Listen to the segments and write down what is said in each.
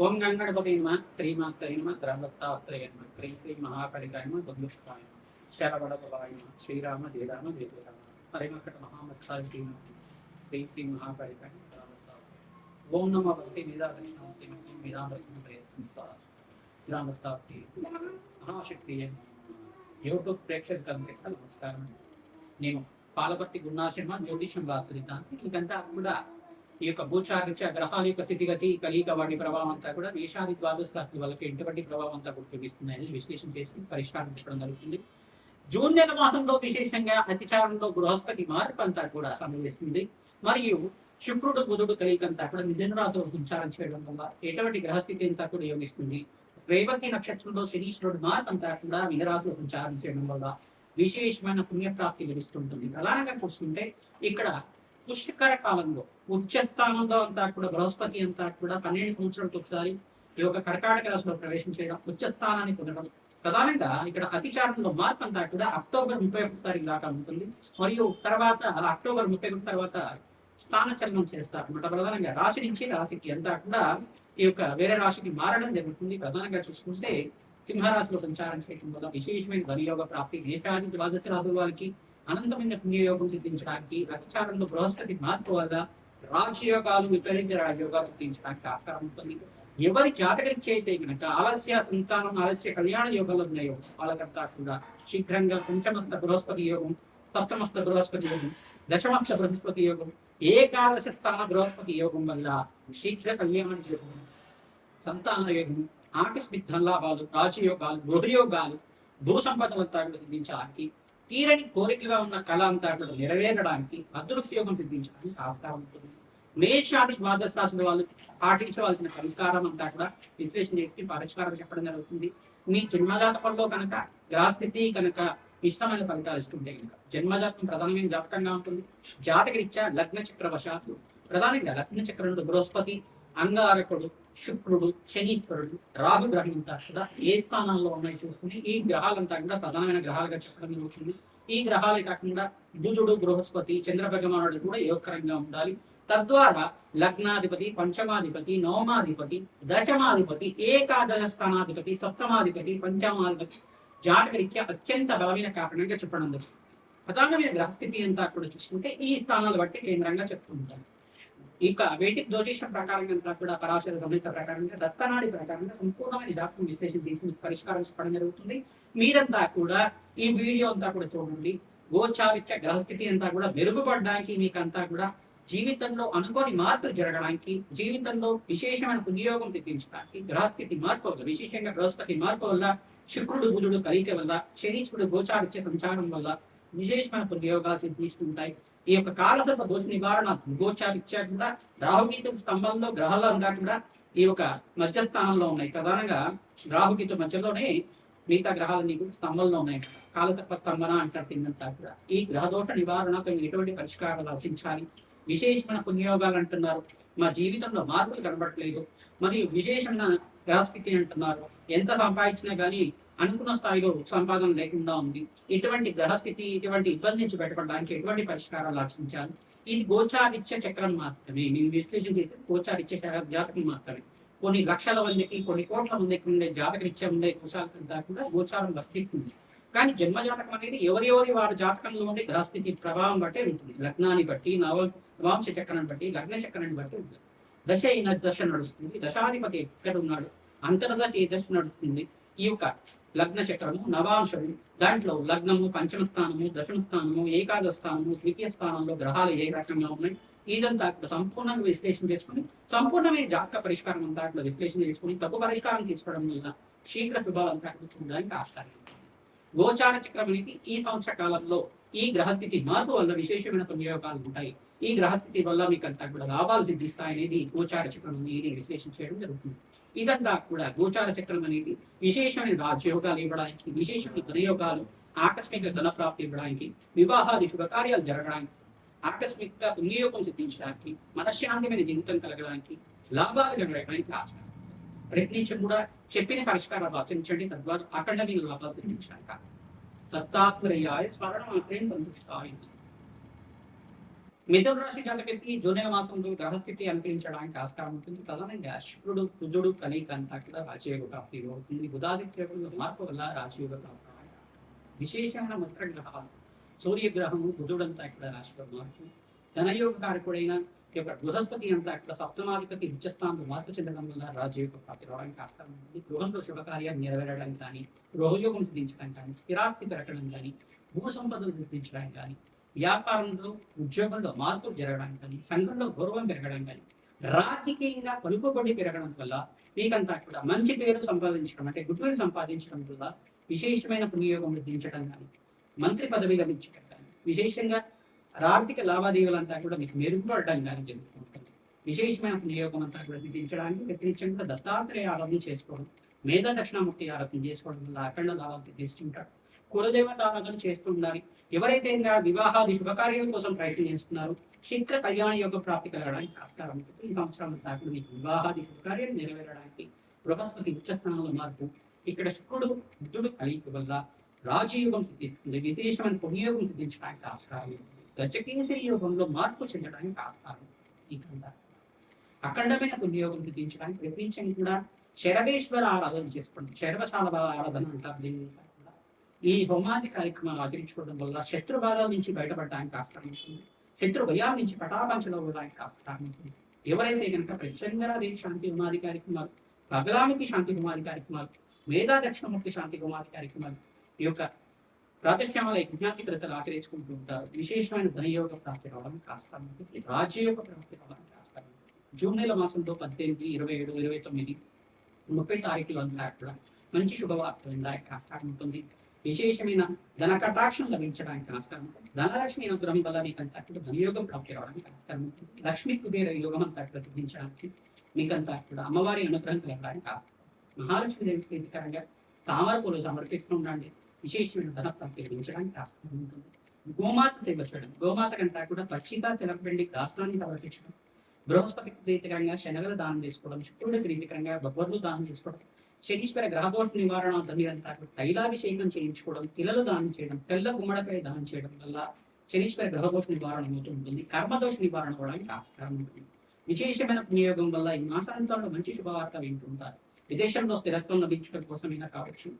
ఓం గంగణపతి నమ శ్రీమాత్రే నమ గ్రహదత్తాత్రేయ నమ క్రీం క్రీం మహాకాళికాయ నమ దుర్గుష్టాయ నమ శరవడభవాయ నమ శ్రీరామ జయరామ జయరామ హరిమకట మహామత్సాయ క్రీం క్రీం మహాకాళికాయ నమ గ్రహదత్తాత్రేయ ఓం నమో భక్తి నిరాధని నమస్తే మీరామృతం ప్రయత్నిస్తా గ్రామత్తాత్రేయ మహాశక్తి యూట్యూబ్ ప్రేక్షకులందరికీ నమస్కారం. నేను పాలపర్తి గున్నాశర్మ జ్యోతిషం వాస్తుతాను. ఇదంతా కూడా ఈ యొక్క భూచారిత్య గ్రహాల యొక్క స్థితిగతి కలియిక వాటి ప్రభావం అంతా కూడా మేషాది ద్వాదశ రాశుల వాళ్ళకి ఎటువంటి ప్రభావం అంతా కూడా చూపిస్తున్నాయని విశ్లేషణ చేసి పరిష్కారం చెప్పడం జరుగుతుంది. జూన్ నెల మాసంలో విశేషంగా అతిచారంలో బృహస్పతి మార్పు అంతా కూడా సంభవిస్తుంది. మరియు శుక్రుడు బుధుడు కలియిక అంతా కూడా మిథున రాశిలో సంచారం చేయడం వల్ల ఎటువంటి గ్రహస్థితి అంతా కూడా యోగిస్తుంది. రేవతి నక్షత్రంలో శనీశ్వరుడు మార్పు అంతా కూడా మీనరాశిలో సంచారం చేయడం వల్ల విశేషమైన పుణ్యప్రాప్తి లభిస్తుంటుంది. ప్రధానంగా చూసుకుంటే ఇక్కడ పుష్కర కాలంలో ఉచ్చస్థానంలో అంతా కూడా బృహస్పతి అంతా కూడా 12 సంవత్సరాలకు ఒకసారి ఈ యొక్క కర్కాటక రాశిలో ప్రవేశం చేయడం, ఉచ్చస్థానాన్ని పొందడం. ప్రధానంగా ఇక్కడ అతిచారంలో మార్పు అంతా కూడా అక్టోబర్ 31 తారీఖు దాకా ఉంటుంది. మరియు తర్వాత అక్టోబర్ 31 తర్వాత స్థాన చలనం చేస్తారు అన్నమాట. ప్రధానంగా రాశి నుంచి రాశికి అంతా కూడా ఈ యొక్క వేరే రాశికి మారడం జరుగుతుంది. ప్రధానంగా చూసుకుంటే సింహరాశిలో సంచారం చేయడం వల్ల విశేషమైన ధనయోగ ప్రాప్తి, మేషాది ద్వాదశ రాశుల వారికి అనంతమైన పుణ్యయోగం సిద్ధించడానికి, అతిచారంలో బృహస్పతి మార్పు వల్ల రాజయోగాలు విపరీత రాజయోగాలు సిద్ధించడానికి ఆస్కారం ఉంటుంది. ఎవరి జాతకరీత్యా అయితే కనుక ఆలస్య సంతానం, ఆలస్య కళ్యాణ యోగాలు ఉన్నాయో వాళ్ళకంతా కూడా శీఘ్రంగా పంచమస్త బృహస్పతి యోగం, సప్తమస్త బృహస్పతి యోగం, దశమస్త బృహస్పతి యోగం, ఏకాదశ స్థాన బృహస్పతి యోగం వల్ల శీఘ్ర కళ్యాణ యోగం, సంతాన యోగం, ఆకస్మిక ధనలాభాలు, రాజయోగాలు, గృహయోగాలు, భూ సంపదలంతా కూడా సిద్ధించడానికి, తీరని కోరికగా ఉన్న కళ అంతా కూడా నెరవేరడానికి, అదృష్టయోగం సిద్ధించడానికి ఆస్కారం ఉంటుంది. మేషాది ద్వాదశ రాశుల వాళ్ళు పాటించవలసిన పరిష్కారం అంతా కూడా విశ్లేషణ చేసి పరిష్కారం చెప్పడం జరుగుతుంది. మీ జన్మజాతకంలో కనుక గ్రహస్థితి కనుక ఇష్టమైన ఫలితాలు ఇస్తుంటే కనుక జన్మజాతకం ప్రధానమైన జాతకంగా ఉంటుంది. జాతకరీత్యా లగ్న చక్రవశాత్తు ప్రధానంగా లగ్న చక్రంలో బృహస్పతి, అంగారకుడు, శుక్రుడు, శనీశ్వరుడు, రాహు గ్రహం అంతా కూడా ఏ స్థానాల్లో ఉన్నాయి చూసుకుని ఈ గ్రహాలంతా కూడా ప్రధానమైన గ్రహాలుగా చెప్పడం జరుగుతుంది. ఈ గ్రహాలే కాకుండా బుధుడు, బృహస్పతి, చంద్ర భగవానుడు కూడా యోగకరంగా ఉండాలి. తద్వారా లగ్నాధిపతి, పంచమాధిపతి, నవమాధిపతి, దశమాధిపతి, ఏకాదశ స్థానాధిపతి, సప్తమాధిపతి, పంచమాధిపతి జాతకరీత్యా అత్యంత బలమైన కారణంగా చెప్పడం జరుగుతుంది. ప్రధానమైన గ్రహస్థితి అంతా కూడా చూసుకుంటే ఈ స్థానాలు బట్టి కేంద్రంగా చెప్తుంటారు. ఇక వేదిక్ జ్యోతిషం ప్రకారంగా అంతా కూడా పరాశర గమనిత ప్రకారంగా, దత్తనాడి ప్రకారంగా సంపూర్ణమైన జాతకం విశ్లేషణ తీసి పరిష్కారం చెప్పడం జరుగుతుంది. మీరంతా కూడా ఈ వీడియో అంతా కూడా చూడండి. గోచారిత్య గ్రహస్థితి అంతా కూడా మెరుగుపడడానికి, మీకంతా కూడా జీవితంలో అనుకోని మార్పులు జరగడానికి, జీవితంలో విశేషమైన పుణ్యయోగం సిద్ధించడానికి గ్రహస్థితి మార్పు వల్ల, విశేషంగా బృహస్పతి మార్పు వల్ల, శుక్రుడు బుధుడు కలిక వల్ల, శనీశ్వరుడు గోచారిత్య సంచారం వల్ల విశేషమైన పుణ్యయోగాలు సిద్ధిస్తుంటాయి. ఈ యొక్క కాలసర్ప దోష నివారణ గోచారిత్య కూడా రాహుకేతు స్తంభంలో గ్రహాలు అంతా కూడా ఈ యొక్క మధ్యస్థానంలో ఉన్నాయి. ప్రధానంగా రాహుకేతు మధ్యలోనే మిగతా గ్రహాలన్నీ కూడా స్తంభంలో ఉన్నాయి. కాలసర్ప స్తంభన అంటారు కిందంతా కూడా. ఈ గ్రహదోష నివారణకు ఎటువంటి పరిష్కారాలు రచించాలి, విశేషమైన పుణ్యయోగాలు అంటున్నారు, మా జీవితంలో మార్పులు కనబడట్లేదు, మరియు విశేషమైన గ్రహస్థితి అంటున్నారు, ఎంత సంపాదించినా కానీ అనుకున్న స్థాయిలో సంపాదన లేకుండా ఉంది, ఇటువంటి గ్రహస్థితి, ఇటువంటి ఇబ్బంది నుంచి బయటపడడానికి ఎటువంటి పరిష్కారాలు రచించాలి. ఇది గోచారిత్య చక్రం మాత్రమే. నేను విశ్లేషణ చేసే గోచారిత్య జాతకం మాత్రమే. కొన్ని లక్షల మందికి, కొన్ని కోట్ల మందికి ఉండే జాతకరీత్యా ఉండే దోషాలంతా కూడా గోచారం వర్తిస్తుంది. కానీ జన్మజాతకం అనేది ఎవరెవరి వారి జాతకంలో ఉండే గ్రహస్థితి ప్రభావం బట్టే ఉంటుంది. లగ్నాన్ని బట్టి, నవాంశ చక్రాన్ని బట్టి, లగ్న చక్రాన్ని బట్టి ఉంటుంది. దశ అయిన దశ నడుస్తుంది, దశాధిపతి ఎక్కడ ఉన్నాడు, అంతర్దశ ఏ దశ నడుస్తుంది. ఈ యొక్క లగ్న చక్రము, నవాంశము, దాంట్లో లగ్నము, పంచమ స్థానము, దశమ స్థానము, ఏకాదశ స్థానము, ద్వితీయ స్థానంలో గ్రహాలు ఏ రకంగా ఉన్నాయి, ఇదంతా సంపూర్ణంగా విశ్లేషణ చేసుకుని సంపూర్ణమైన జాతక పరిష్కారం అంతా విశ్లేషణ చేసుకుని తప్పు పరిష్కారం తీసుకోవడం వల్ల శీఘ్ర శుభాలంతా చూడడానికి ఆస్కారం. గోచార చక్రం అనేది ఈ సంవత్సర కాలంలో ఈ గ్రహస్థితి మార్పు వల్ల విశేషమైన పుణ్యయోగాలు ఉంటాయి. ఈ గ్రహస్థితి వల్ల మీకు అంతా కూడా లాభాలు సిద్ధిస్తాయనేది గోచార చక్రం అనేది విశ్లేషణ చేయడం జరుగుతుంది. ఇదంతా కూడా గోచార చక్రం అనేది విశేషమైన రాజ్యయోగాలు ఇవ్వడానికి, విశేషమైన ధనయోగాలు, ఆకస్మిక ధన ప్రాప్తి ఇవ్వడానికి, వివాహాది శుభకార్యాలు జరగడానికి, ఆకస్మిక పుణ్యయోగం సిద్ధించడానికి, మనశ్శాంతిమైన జీవితం కలగడానికి, లాభాలు జరగడానికి ఆస్కారం. ప్రయత్నించి కూడా చెప్పిన పరిష్కారాలు ఆచరించండి. తద్వారా అఖండమైన లాభాలు సిద్ధించడానికి దత్తాత్రేయాయ స్మరణ మాత్రం సంతుష్టాయ. మిథున రాశి జాతకుడికి జూన్ నెల మాసంలో గ్రహస్థితి అనుకరించడానికి ఆస్కారం ఉంటుంది. ప్రధానంగా శుక్రుడు బుధుడు కలిక అంతా కూడా రాజయోగ ప్రాప్తి అవుతుంది. బుధాదిత్య మార్పు వల్ల రాజయోగ ప్రాప్తి విశేషమైన మిత్ర గ్రహాలు సూర్యగ్రహము బుధుడంతా ఇక్కడ రాశిలో మార్పు ధనయోగ కారకుడైన బృహస్పతి అంతా ఇక్కడ సప్తమాధిపతి ఉచ్చస్థానంలో మార్పు చెందడం వల్ల రాజయోగ ప్రాప్తి రావడానికి ఆస్కారం ఉంటుంది. గృహంలో శుభకార్యాలు నెరవేరడం కానీ గృహయోగం సిద్ధించడం కానీ స్థిరాస్తి పెరగడం కానీ భూ సంపదలు సిద్ధించడం కానీ వ్యాపారంలో ఉద్యోగంలో మార్పులు జరగడం కానీ సంఘంలో గౌరవం పెరగడం కానీ రాజకీయంగా పలుకుబడి పెరగడం వల్ల మీకంతా కూడా మంచి పేరు సంపాదించడం అంటే గుడ్ పేరు సంపాదించడం వల్ల విశేషమైన పుణ్యయోగం సిద్ధించడం కానీ మంత్రి పదవి లభించడం కానీ విశేషంగా ఆర్థిక లావాదేవీలంతా కూడా మీకు మెరుగుపడడం కానీ జరుగుతుంటుంది. విశేషమైన పుణ్యయోగం అంతా కూడా సిద్ధించడానికి ప్రత్యేకంగా దత్తాత్రేయ ఆరాధన చేసుకోవడం మేధా దక్షిణామూర్తి ఆరాధన చేసుకోవడం వల్ల అఖండ లాభాలు తీసుకుంటారు. కులదేవత ఆరాధన చేస్తూ ఉండాలి. ఎవరైతే వివాహాది శుభకార్యాల కోసం ప్రయత్నం చేస్తున్నారో శీఘ్ర కళ్యాణ యోగ ప్రాప్తి కలగడానికి ఆస్కారం ఉంటుంది. ఈ సంవత్సరం దాకా మీకు వివాహాది శుభకార్యాలు నెరవేరడానికి బృహస్పతి ఉచ్చస్థానంలో మార్పు ఇక్కడ శుక్రుడు బుద్ధుడు కలిగి వల్ల రాజయోగం సిద్ధిస్తుంది. విశేషమైన పుణ్యయోగం సిద్ధించడానికి ఆస్కారం ఉంటుంది. గజకేసరి యోగంలో మార్పు చెందడానికి ఆస్కారం ఈ అఖండమైన పుణ్యయోగం సిద్ధించడానికి ప్రత్యేకంగా కూడా శరవేశ్వర ఆరాధన చేసుకోండి. శరవశాల ఆరాధన అంటారు దీన్ని. ఈ హోమాది కార్యక్రమాలు ఆచరించుకోవడం వల్ల శత్రు బాధల నుంచి బయటపడడానికి ఆస్కారం ఉంటుంది. శత్రు భయాల నుంచి పటాపంచలో ఉండడానికి ఆస్కారం ఉంటుంది. ఎవరైతే కనుక ప్రత్యంగరాదేవి శాంతి హోమాది కార్యక్రమాలు బగలానికి శాంతి హోమాది కార్యక్రమాలు మేధా దక్షిణమూర్తి శాంతి హోమాది కార్యక్రమాలు ఈ యొక్క ప్రాతిష్ఠ్యమాల యజ్ఞాతి క్రతలు ఆచరించుకుంటూ ఉంటారు. విశేషమైన ధనయోగ ప్రాప్తి రావడానికి ఆస్కారం ఉంటుంది. రాజయోగ ప్రాప్తి రావడానికి ఆస్కారం ఉంటుంది. జూన్ నెల మాసంలో 18, 27, 29, 30 తారీఖులు అంతా కూడా మంచి శుభవార్తలు ఉండడానికి ఆస్కారం ఉంటుంది. విశేషమైన ధన కటాక్షం లభించడానికి ఆస్కారం ఉంటుంది. ధనలక్ష్మి అనుగ్రహం వల్ల మీకంతా కూడా ధనయోగం ప్రాప్తి రావడానికి ఆస్కారం ఉంటుంది. లక్ష్మీ కుబేర యోగం అంతా కూడా సిద్ధించడానికి మీకంతా కూడా అమ్మవారి అనుగ్రహం కలగడానికి ఆస్కారం. మహాలక్ష్మి దేవి ప్రీతికరంగా తామర పూలు సమర్పిస్తూ ఉండండి. విశేషమైన ధన ప్రాప్తి లభించడానికి ఆస్కారం ఉంటుంది. గోమాత సేవ చేయడం, గోమాత కంటే కూడా పచ్చిగా తెలపండి దాసనాన్ని సమర్పించడం, బృహస్పతి ప్రీతికరంగా శనగలు దానం చేసుకోవడం, శుక్రుడి ప్రీతికరంగా బొబ్బర్లు దానం చేసుకోవడం, శనీశ్వర గ్రహదోష నివారణ మీరంతా తైలాభిషేకం చేయించుకోవడం, తిలలు దానం చేయడం, తెల్ల గుమ్మడికాయ దానం చేయడం వల్ల శనీశ్వర గ్రహదోష నివారణ అవుతూ ఉంటుంది. కర్మదోష నివారణ అవడానికి ఆస్కారం ఉంటుంది. విశేషమైన పుణ్యయోగం వల్ల ఈ మాసాంతంలో మంచి శుభవార్త వింటుంటారు. విదేశంలో స్థిరత్వం లభించడం కోసమైనా కావచ్చు,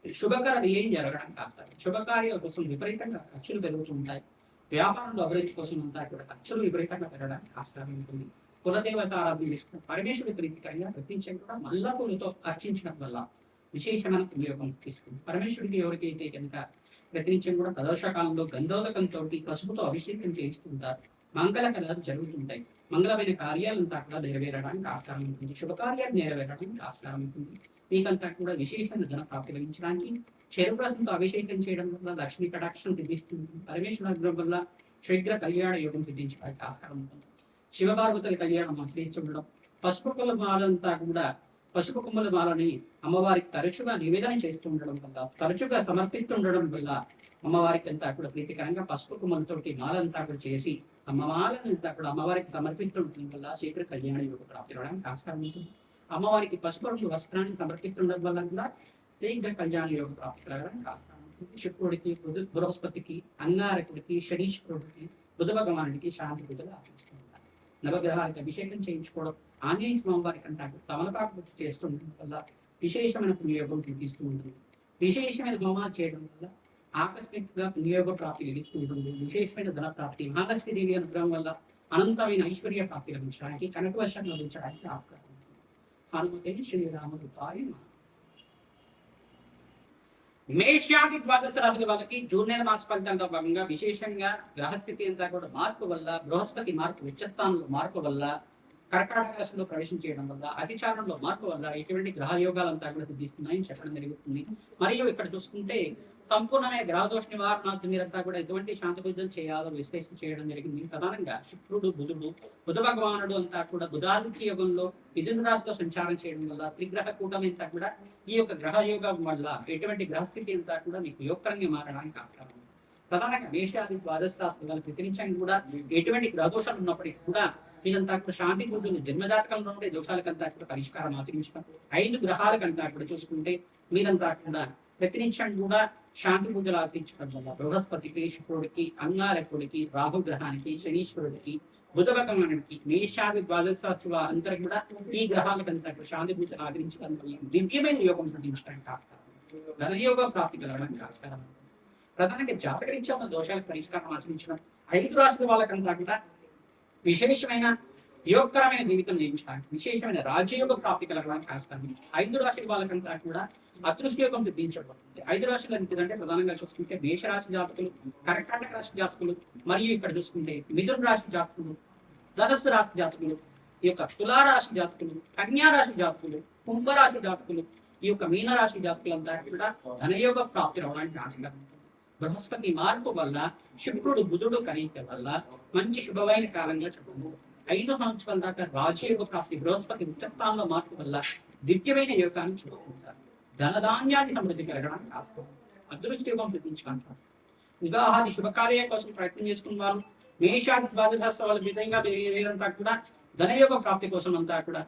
శుభకర వ్యయం జరగడానికి ఆస్కారం. శుభకార్యాల కోసం విపరీతంగా ఖర్చులు పెరుగుతూ ఉంటాయి. వ్యాపారంలో అభివృద్ధి కోసం అంతా కూడా ఖర్చులు విపరీతంగా పెరగడానికి ఆస్కారం ఉంటుంది. కులదేవత ఆరాధన చేసుకుని పరమేశ్వరుడి ప్రీతికరంగా ప్రతినిత్యం కూడా మల్లపూలతో అర్చించడం వల్ల విశేషమైన పుణ్యయోగం తీసుకుంది. పరమేశ్వరుడికి ఎవరికైతే కనుక ప్రతినిత్యం కూడా ప్రదోషకాలంలో గంధోదకంతో పసుపుతో అభిషేకం చేయిస్తుంటారు. మంగళ కళలు జరుగుతుంటాయి. మంగళమైన కార్యాలంతా కూడా నెరవేరడానికి ఆస్కారం ఉంటుంది. శుభకార్యాలు నెరవేరడానికి ఆస్కారం ఉంటుంది. మీకంతా కూడా విశేషమైన ధన ప్రాప్తి లభించడానికి చెరురసంతో అభిషేకం చేయడం వల్ల లక్ష్మీ కటాక్షం సిద్ధిస్తుంది. పరమేశ్వర అనుగ్రహం వల్ల శీఘ్ర కళ్యాణ యోగం సిద్ధించడానికి ఆస్కారం ఉంటుంది. శివపార్వతుల కళ్యాణం ఆచరిస్తుండడం, పసుపు కొమ్మల మాలంతా కూడా పసుపు కొమ్మల మాలని అమ్మవారికి తరచుగా నివేదన చేస్తూ ఉండడం వల్ల, తరచుగా సమర్పిస్తుండడం వల్ల అమ్మవారికి అంతా కూడా ప్రీతికరంగా పసుపు కొమ్మలతోటి మాలంతా కూడా చేసి అమ్మవారిని కూడా అమ్మవారికి సమర్పిస్తుండడం వల్ల శీఘ్ర కళ్యాణ యోగ ప్రాప్తి రావడానికి ఆస్కారం ఉంటుంది. అమ్మవారికి పసుపు రంగు వస్త్రాన్ని సమర్పిస్తుండడం వల్ల కూడా శీఘ్ర కళ్యాణ యోగ ప్రాప్తి రావడానికి ఆస్కారం ఉంటుంది. శుక్రుడికి, బృహస్పతికి, అంగారకుడికి, శనీశ్వరుడికి, బుధ భగవానుడికి శాంతి పూజలు ఆచరిస్తుంటారు. నవగ్రహాలకు అభిషేకం చేయించుకోవడం, ఆంజనేయ స్వామి వారి కంటే తమలపాకు పూజ చేస్తుండడం వల్ల విశేషమైన పుణ్యయోగం సిద్ధిస్తూ ఉంటుంది. విశేషమైన హోమాలు చేయడం వల్ల ఆకస్మికంగా పుణ్యయోగ ప్రాప్తి లభిస్తూ ఉంటుంది. విశేషమైన ధన ప్రాప్తి, మహాలక్ష్మీదేవి అనుగ్రహం వల్ల అనంతమైన ఐశ్వర్య ప్రాప్తి లభించడానికి, కనకవర్షం లభించడానికి ఆస్కారం ఉంటుంది. హనుమతే శ్రీరామరూపాయ నమః. మేషాది ద్వాదశ రాశుల వాళ్ళకి జూన్ నెల మాస ఫలితాల్లో భాగంగా విశేషంగా గ్రహస్థితి అంతా కూడా మార్పు వల్ల, బృహస్పతి మార్పు ఉచ్చస్థానంలో మార్పు వల్ల, కర్కాటక రాశిలో ప్రవేశం చేయడం వల్ల, అతిచారంలో మార్పు వల్ల ఇటువంటి గ్రహయోగాలంతా కూడా సిద్ధిస్తున్నాయని చెప్పడం జరుగుతుంది. మరియు ఇక్కడ చూసుకుంటే సంపూర్ణమైన గ్రహదోష నివారణ మీరంతా కూడా ఎటువంటి శాంతి పూజలు చేయాలో విశ్లేషణ చేయడం జరిగింది. ప్రధానంగా శుక్రుడు, బుధుడు, బుధ భగవానుడు అంతా కూడా బుధాదిత్య యోగంలో మిథున రాశిలో సంచారం చేయడం వల్ల త్రిగ్రహ కూటమి అంతా కూడా ఈ యొక్క గ్రహ యోగం వల్ల ఎటువంటి గ్రహస్థితి అంతా కూడా మీకు యోగకరంగా మారడానికి ఆస్కారం. ప్రధానంగా మేషాది ద్వాదశ రాశుల ప్రతినిత్యం కూడా ఎటువంటి గ్రహదోషాలు ఉన్నప్పటికీ కూడా మీరంతా కూడా శాంతి పూజలు జన్మజాతకంలో ఉండే దోషాలకంతా కూడా పరిష్కారం ఆచరించడం. 5 గ్రహాలకంతా కూడా చూసుకుంటే మీరంతా కూడా ప్రతినిత్యం కూడా శాంతి పూజలు ఆచరించడం వల్ల బృహస్పతికి, శుక్రుడికి, అంగారకుడికి, రాహుగ్రహానికి, శనీశ్వరుడికి, బుధ భగవానుడికి, మేషాది ద్వాదశ రాశుల అందరికి కూడా ఈ గ్రహాలకంతా శాంతి పూజలు ఆచరించడం వల్ల దివ్యమైన యోగం సిద్ధించడానికి ఆస్కారం, ధనయోగ ప్రాప్తి కలగడానికి ఆస్కారం. ప్రధానంగా జాతకరీత్యా ఉన్న దోషాలకు పరిష్కారం ఆచరించడం, 5 రాశుల వాళ్ళకంతా కూడా విశేషమైన యోగకరమైన జీవితం జీవించడానికి, విశేషమైన రాజయోగ ప్రాప్తి కలగడానికి ఆస్కారం. 5 రాశుల వాళ్ళకంతా కూడా అదృష్టయోగం సిద్ధించబడుతుంది. 5 రాశులు అంటే ప్రధానంగా చూసుకుంటే మేషరాశి జాతకులు, కర్కాటక రాశి జాతకులు, మరియు ఇక్కడ చూసుకుంటే మిథున రాశి జాతకులు, ధనస్సు రాశి జాతకులు, ఈ యొక్క తులారాశి జాతకులు, కన్యా రాశి జాతకులు, కుంభరాశి జాతకులు, ఈ యొక్క మీనరాశి జాతకులంతా కూడా ధనయోగ ప్రాప్తి రావడానికి ఆస్కారం. బృహస్పతి మార్పు వల్ల, శుక్రుడు బుధుడు కలయిక వల్ల మంచి శుభమైన కాలంగా చెప్పండి. 5 సంవత్సరాల దాకా రాజయోగ ప్రాప్తి, బృహస్పతి ఉచ్చస్థానంలో మార్పు వల్ల దివ్యమైన యోగాన్ని చూసుకుంటారు. ధనధాన్యాన్ని సమృద్ధి కలగడానికి ఆస్కారం, అదృష్ట యోగం సిద్ధించడానికి ఆస్కారం. వివాహాది శుభకార్యాల కోసం ప్రయత్నం చేసుకున్న వారు, మేషాది ద్వాదశ వాళ్ళ విధంగా వీరంతా కూడా ధనయోగ ప్రాప్తి కోసం అంతా కూడా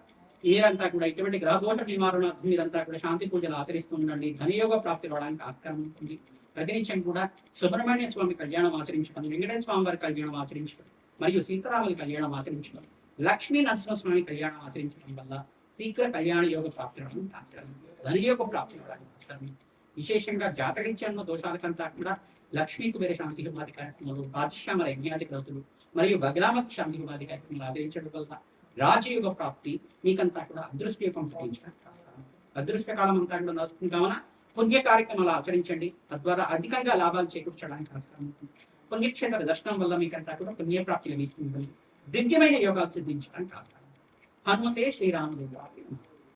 మీరంతా కూడా ఇటువంటి గ్రహదోష నివారణార్థం మీరంతా కూడా శాంతి పూజలు ఆచరిస్తూ ఉండండి. ధనయోగ ప్రాప్తి రావడానికి ఆస్కారం ఉంటుంది. ప్రతినిత్యం కూడా సుబ్రహ్మణ్య స్వామి కళ్యాణం ఆచరించడం, వెంకటేశ్వర స్వామి వారి కళ్యాణం ఆచరించడం, మరియు సీతారాముల కళ్యాణం ఆచరించడం, లక్ష్మీ నరసింహస్వామి కళ్యాణం ఆచరించడం వల్ల శీఘ్ర కళ్యాణ యోగ ప్రాప్తి రావడానికి ఆస్కారం, ధనయోగ ప్రాప్తి రావడానికి ఆస్కారం. విశేషంగా జాతకరీత్యా దోషాలకంతా కూడా లక్ష్మీ కుబేర శాంతి హోమాది కార్యక్రమాలు, రాజశ్యామల యజ్ఞాది గ్రతులు మరియు బగలామతి శాంతి హోమాది కార్యక్రమాలు ఆచరించడం వల్ల రాజయోగ ప్రాప్తి మీకంతా కూడా అదృష్ట యోగం సిద్ధించడానికి ఆస్కారం. అదృష్ట కాలం అంతా కూడా నడుస్తుంది కావున పుణ్య కార్యక్రమాలు ఆచరించండి. తద్వారా అధికంగా లాభాలు చేకూర్చడానికి ఆస్కారం ఉంటుంది. పుణ్యక్షేత్ర దర్శనం వల్ల మీకంతా కూడా పుణ్యప్రాప్తి లభిస్తుంది. దివ్యమైన యోగాలు సిద్ధించడానికి ఆస్కారం. హనుమతే శ్రీరాముడు.